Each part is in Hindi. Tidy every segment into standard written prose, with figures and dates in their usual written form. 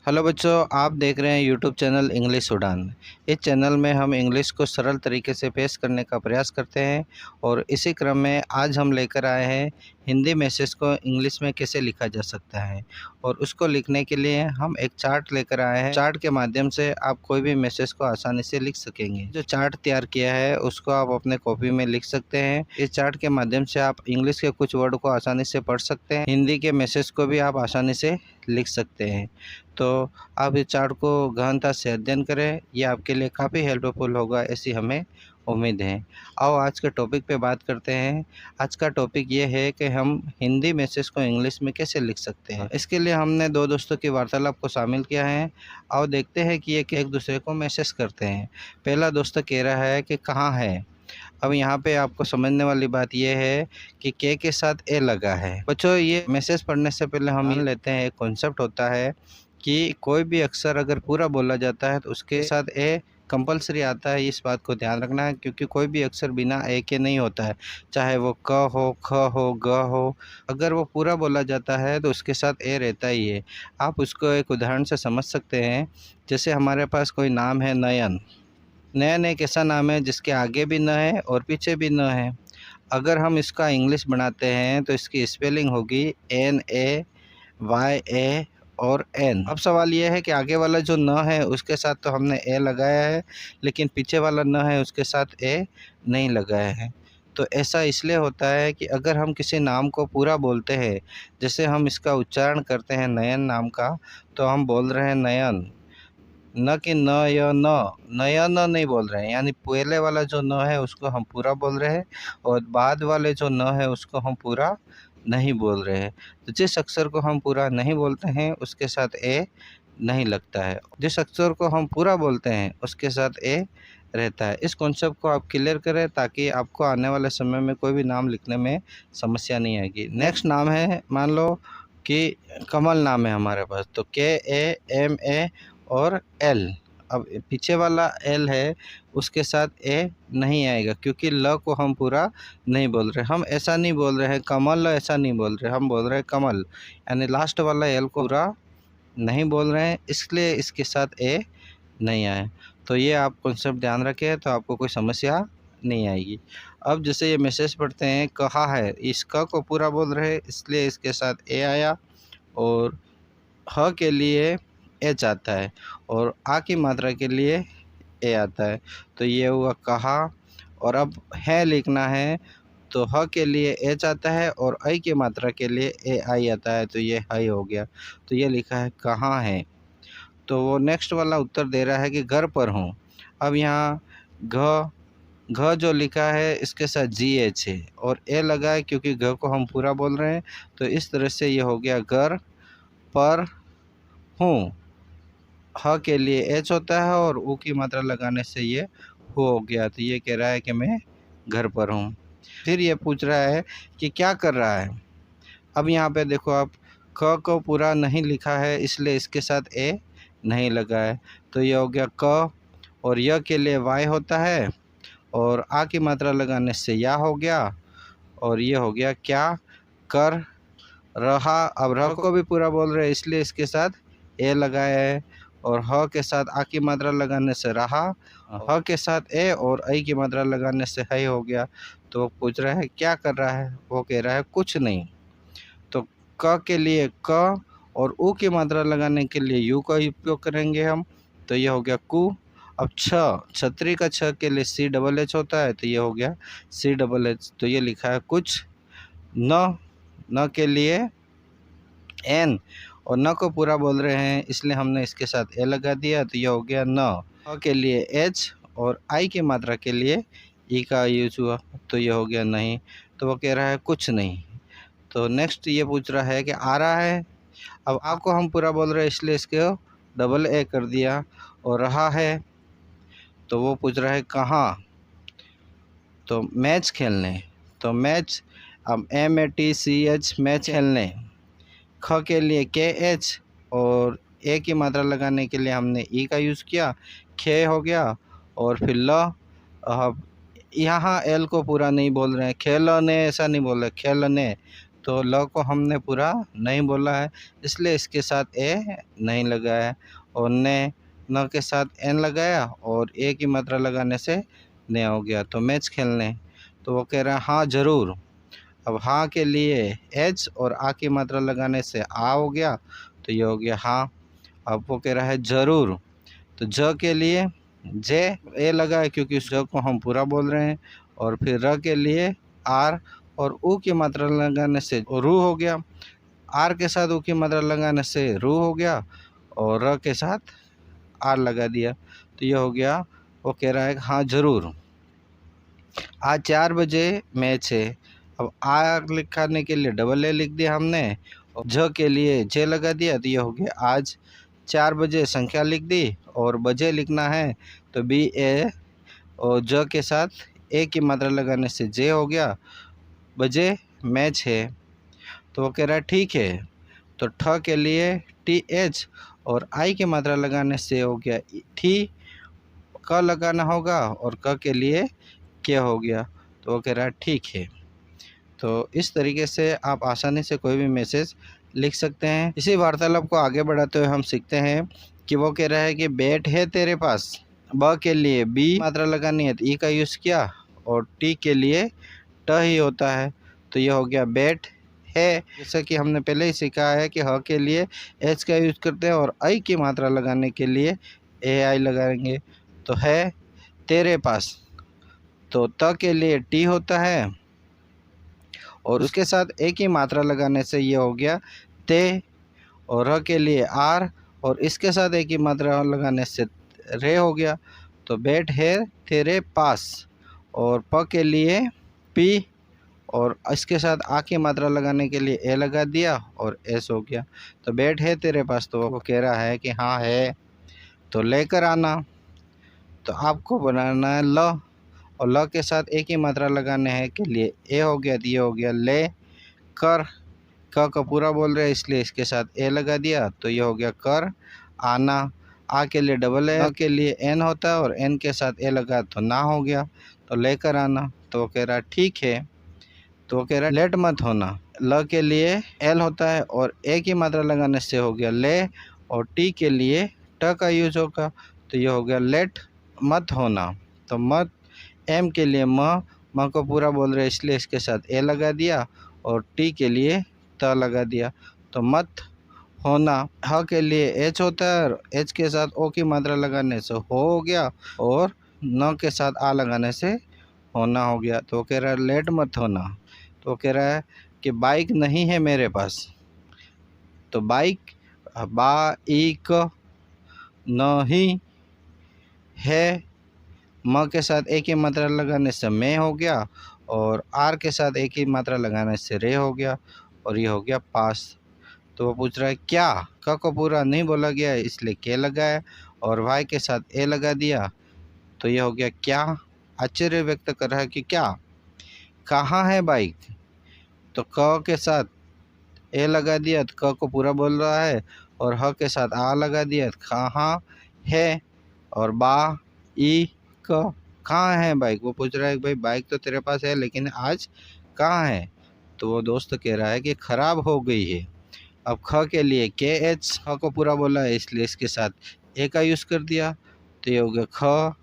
हेलो बच्चों, आप देख रहे हैं यूट्यूब चैनल इंग्लिश उड़ान। इस चैनल में हम इंग्लिश को सरल तरीके से पेश करने का प्रयास करते हैं और इसी क्रम में आज हम लेकर आए हैं हिंदी मैसेज को इंग्लिश में कैसे लिखा जा सकता है। और उसको लिखने के लिए हम एक चार्ट लेकर आए हैं। चार्ट के माध्यम से आप कोई भी मैसेज को आसानी से लिख सकेंगे। जो चार्ट तैयार किया है उसको आप अपने कॉपी में लिख सकते हैं। इस चार्ट के माध्यम से आप इंग्लिश के कुछ वर्ड को आसानी से पढ़ सकते हैं, हिंदी के मैसेज को भी आप आसानी से लिख सकते हैं। तो आप इस चार्ट को गहनता से अध्ययन करें, ये आपके लिए काफ़ी हेल्पफुल होगा ऐसी हमें उम्मीद है। आओ आज के टॉपिक पे बात करते हैं। आज का टॉपिक ये है कि हम हिंदी मैसेज को इंग्लिश में कैसे लिख सकते हैं। इसके लिए हमने दो दोस्तों की वार्तालाप को शामिल किया है। आओ देखते हैं कि ये एक दूसरे को मैसेज करते हैं। पहला दोस्त कह रहा है कि कहाँ है। अब यहाँ पे आपको समझने वाली बात यह है कि के साथ ए लगा है। बच्चों, ये मैसेज पढ़ने से पहले हम मान लेते हैं, एक कॉन्सेप्ट होता है कि कोई भी अक्षर अगर पूरा बोला जाता है तो उसके साथ ए कंपलसरी आता है। इस बात को ध्यान रखना है, क्योंकि कोई भी अक्षर बिना ए के नहीं होता है, चाहे वो क हो, ख हो, ग हो। अगर वो पूरा बोला जाता है तो उसके साथ ए रहता ही है। आप उसको एक उदाहरण से समझ सकते हैं। जैसे हमारे पास कोई नाम है नयन। नयन एक ऐसा नाम है जिसके आगे भी न है और पीछे भी न है। अगर हम इसका इंग्लिश बनाते हैं तो इसकी स्पेलिंग होगी NAYA और एन। अब सवाल यह है कि आगे वाला जो न है उसके साथ तो हमने ए लगाया है, लेकिन पीछे वाला न है उसके साथ ए नहीं लगाया है। तो ऐसा इसलिए होता है कि अगर हम किसी नाम को पूरा बोलते हैं, जैसे हम इसका उच्चारण करते हैं नयन नाम का, तो हम बोल रहे हैं नयन, न कि न या नयन नहीं बोल रहे हैं। यानी पहले वाला जो न है उसको हम पूरा बोल रहे हैं और बाद वाले जो न है उसको हम पूरा नहीं बोल रहे हैं। तो जिस अक्षर को हम पूरा नहीं बोलते हैं उसके साथ ए नहीं लगता है, जिस अक्षर को हम पूरा बोलते हैं उसके साथ ए रहता है। इस कॉन्सेप्ट को आप क्लियर करें ताकि आपको आने वाले समय में कोई भी नाम लिखने में समस्या नहीं आएगी। नेक्स्ट नाम है, मान लो कि कमल नाम है हमारे पास, तो KAMA और एल। अब पीछे वाला एल है उसके साथ ए नहीं आएगा, क्योंकि ल को हम पूरा नहीं बोल रहे। हम ऐसा नहीं बोल रहे हैं कमल, ऐसा नहीं बोल रहे, हम बोल रहे हैं कमल। यानी लास्ट वाला एल को पूरा नहीं बोल रहे हैं, इसलिए इसके साथ ए नहीं आए। तो ये आप कॉन्सेप्ट ध्यान रखें तो आपको कोई समस्या नहीं आएगी। अब जैसे ये मैसेज पढ़ते हैं कहा है, इस क को पूरा बोल रहे हैं इसलिए इसके साथ ए आया, और ह के लिए एच आता है और आ की मात्रा के लिए ए आता है। तो ये हुआ कहा। और अब है लिखना है तो ह के लिए एच आता है और आई की मात्रा के लिए ए आई आता है, तो ये हाई हो गया। तो ये लिखा है कहाँ है। तो वो नेक्स्ट वाला उत्तर दे रहा है कि घर पर हूँ। अब यहाँ घ जो लिखा है इसके साथ GH है और ए लगा है, क्योंकि घ को हम पूरा बोल रहे हैं। तो इस तरह से ये हो गया घर पर हूँ। ह के लिए एच होता है और ऊ की मात्रा लगाने से ये हो गया। तो ये कह रहा है कि मैं घर पर हूँ। फिर ये पूछ रहा है कि क्या कर रहा है। अब यहाँ पे देखो आप, क को पूरा नहीं लिखा है इसलिए इसके साथ ए नहीं लगा है। तो ये हो गया क, और य के लिए वाई होता है और आ की मात्रा लगाने से या हो गया, और ये हो गया क्या कर रहा। अब र को भी पूरा बोल रहे हैं इसलिए इसके साथ ए लगाया है, और ह के साथ आ की मात्रा लगाने से रहा, ह के साथ ए और आई की मात्रा लगाने से है हो गया। तो वो पूछ रहा है क्या कर रहा है, वो कह रहा है कुछ नहीं। तो क के लिए क और ऊ की मात्रा लगाने के लिए यू का उपयोग करेंगे हम, तो ये हो गया कु। अब छतरी का छ के लिए CHH होता है, तो ये हो गया CHH। तो ये लिखा है कुछ। न के लिए एन, और न को पूरा बोल रहे हैं इसलिए हमने इसके साथ ए लगा दिया, तो ये हो गया न। ह के लिए एच और आई की मात्रा के लिए ई का यूज हुआ, तो ये हो गया नहीं। तो वो कह रहा है कुछ नहीं। तो नेक्स्ट ये पूछ रहा है कि आ रहा है। अब आपको हम पूरा बोल रहे हैं इसलिए इसको डबल ए कर दिया, और रहा है तो वो पूछ रहा है कहाँ। तो मैच खेलने, तो मैच, अब MATCH मैच खेलने। ख के लिए KH और ए की मात्रा लगाने के लिए हमने ई का यूज़ किया, खे हो गया। और फिर ल। अब यहाँ एल को पूरा नहीं बोल रहे हैं, खेलने ऐसा नहीं बोल रहे, खेलने। तो ल को हमने पूरा नहीं बोला है, इसलिए इसके साथ ए नहीं लगाया है। और न के साथ एन लगाया और ए की मात्रा लगाने से ने हो गया। तो मैच खेलने, तो वो कह रहा है हाँ ज़रूर। अब हाँ के लिए एच और आ की मात्रा लगाने से आ हो गया, तो ये हो गया हाँ। अब वो कह रहा है ज़रूर, तो ज के लिए जे ए लगा है क्योंकि उस ज को हम पूरा बोल रहे हैं। और फिर र के लिए आर और ऊ की मात्रा लगाने से रू हो गया। आर के साथ ऊ की मात्रा लगाने से रू हो गया और र के साथ आर लगा दिया, तो ये हो गया। वो कह रहा है हाँ ज़रूर, आज 4 बजे मैच है। अब आर लिखाने के लिए डबल ए लिख दिया हमने, और ज के लिए जे लगा दिया, तो ये हो गया आज 4 बजे संख्या लिख दी। और बजे लिखना है तो बी ए और ज के साथ ए की मात्रा लगाने से जे हो गया, बजे मैच है। तो वो कह रहा है ठीक है। तो ठ के लिए टी एच और आई की मात्रा लगाने से हो गया ठी, क लगाना होगा और क के लिए क्या हो गया। तो वो कह रहा है ठीक है। तो इस तरीके से आप आसानी से कोई भी मैसेज लिख सकते हैं। इसी वार्तालाप को आगे बढ़ाते हुए हम सीखते हैं कि वो कह रहा है कि बैट है तेरे पास। ब के लिए बी मात्रा लगानी है तो ई का यूज़ किया, और टी के लिए ट ही होता है, तो ये हो गया बैट है। जैसा कि हमने पहले ही सीखा है कि ह के लिए एच का यूज़ करते हैं और आई की मात्रा लगाने के लिए ए आई लगाएंगे, तो है तेरे पास। तो त के लिए टी होता है और उसके साथ ए की मात्रा लगाने से ये हो गया ते। और र के लिए आर और इसके साथ ए की मात्रा लगाने से रे हो गया, तो बैट है तेरे पास। और प के लिए पी और इसके साथ आ की मात्रा लगाने के लिए ए लगा दिया और एस हो गया, तो बैट है तेरे पास। तो वो कह रहा है कि हाँ है, तो लेकर आना। तो आपको बनाना है ल, और ल के साथ ए की मात्रा लगाने हैं के लिए ए हो गया, तो ये हो गया ले कर। क का पूरा बोल रहे हैं इसलिए इसके साथ ए लगा दिया, तो ये हो गया कर आना। आ के लिए डबल ए के लिए एन होता है और एन के साथ ए लगा तो ना हो गया, तो लेकर आना। तो वो कह रहा है ठीक है। तो वो कह रहा है लेट मत होना। ल के लिए एल होता है और ए की मात्रा लगाने से हो गया ले, और टी के लिए ट का यूज होगा, तो ये हो गया लेट मत होना। तो मत एम के लिए म को पूरा बोल रहे इसलिए इसके साथ ए लगा दिया और टी के लिए त लगा दिया, तो मत होना। ह के लिए एच होता है और एच के साथ ओ की मात्रा लगाने से हो गया, और न के साथ आ लगाने से होना हो गया। तो वो कह रहा है लेट मत होना। तो वो कह रहा है कि बाइक नहीं है मेरे पास। तो बाइक बाइक नहीं है, म के साथ ए की मात्रा लगाने से मैं हो गया, और आर के साथ ए की मात्रा लगाने से रे हो गया, और ये हो गया पास। तो वो पूछ रहा है क्या। क को पूरा नहीं बोला गया इसलिए के लगाया, और वाई के साथ ए लगा दिया, तो ये हो गया क्या। आश्चर्य व्यक्त कर रहा है कि क्या, कहाँ है बाइक। तो क के साथ ए लगा दिया तो क को पूरा बोल रहा है, और ह के साथ आ लगा दिया तो कहाँ है। और बा ई क कहाँ है बाइक। वो पूछ रहा है कि भाई बाइक तो तेरे पास है लेकिन आज कहाँ है। तो वो दोस्त कह रहा है कि ख़राब हो गई है। अब ख के लिए के एच, ख को पूरा बोला है इसलिए इसके साथ ए का यूज़ कर दिया, तो ये हो गया ख।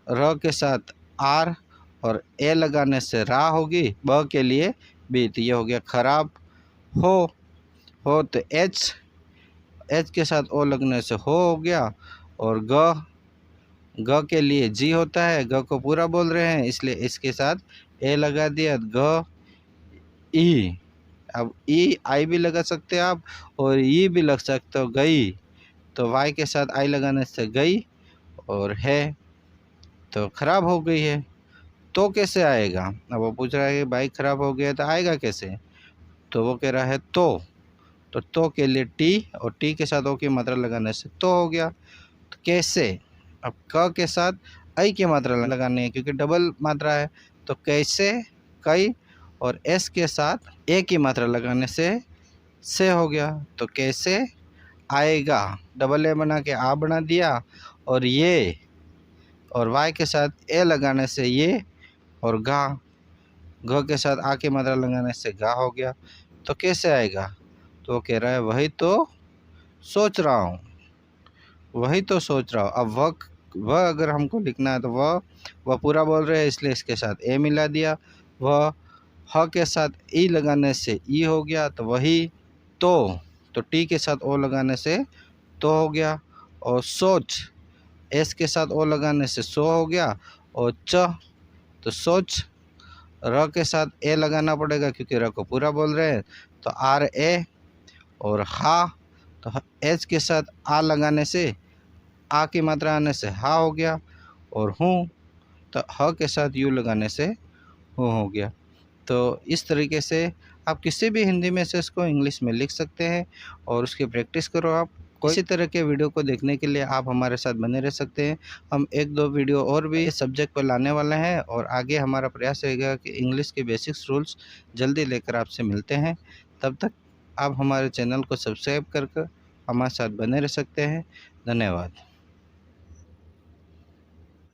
र के साथ आर और ए लगाने से रा होगी, ब के लिए बी, तो ये हो गया खराब हो तो एच के साथ ओ लगने से हो गया। और ग के लिए जी होता है, ग को पूरा बोल रहे हैं इसलिए इसके साथ ए लगा दिया, ग ई। अब ई आई भी लगा सकते हैं आप और ई भी लग सकते हो गई, तो वाई के साथ आई लगाने से गई, और है तो ख़राब हो गई है। तो कैसे आएगा। अब वो पूछ रहा है कि बाइक ख़राब हो गया तो आएगा कैसे। तो वो कह रहा है तो के लिए टी और टी के साथ ओ की मात्रा लगाने से तो हो गया। तो कैसे। अब क के साथ आई की मात्रा लगानी है क्योंकि डबल मात्रा है, तो कैसे कई, और एस के साथ ए की मात्रा लगाने से हो गया, तो कैसे आएगा। डबल ए बना के आ बना दिया, और ये और वाई के साथ ए लगाने से ये, और गा, घ के साथ आ की मात्रा लगाने से गा हो गया। तो कैसे आएगा? तो वो कह रहा है वही तो सोच रहा हूँ, वही तो सोच रहा हूँ। अब वह अगर हमको लिखना है तो वह पूरा बोल रहे हैं, इसलिए इसके साथ ए मिला दिया। वह ह के साथ ई लगाने से ई हो गया, तो वही तो टी के साथ ओ लगाने से तो हो गया। और सोच, एस के साथ ओ लगाने से सो हो गया। और तो सोच, र के साथ ए लगाना पड़ेगा क्योंकि र को पूरा बोल रहे हैं, तो आर ए। और हा, तो एच के साथ आ लगाने से, आ की मात्रा आने से हा हो गया। और हूँ, तो ह के साथ यू लगाने से हूँ हो गया। तो इस तरीके से आप किसी भी हिंदी मैसेज को इंग्लिश में लिख सकते हैं और उसकी प्रैक्टिस करो आप। इसी तरह के वीडियो को देखने के लिए आप हमारे साथ बने रह सकते हैं। हम 1-2 वीडियो और भी इस सब्जेक्ट पर लाने वाले हैं और आगे हमारा प्रयास रहेगा कि इंग्लिश के बेसिक्स रूल्स जल्दी लेकर आपसे मिलते हैं। तब तक आप हमारे चैनल को सब्सक्राइब कर हमारे साथ बने रह सकते हैं। धन्यवाद।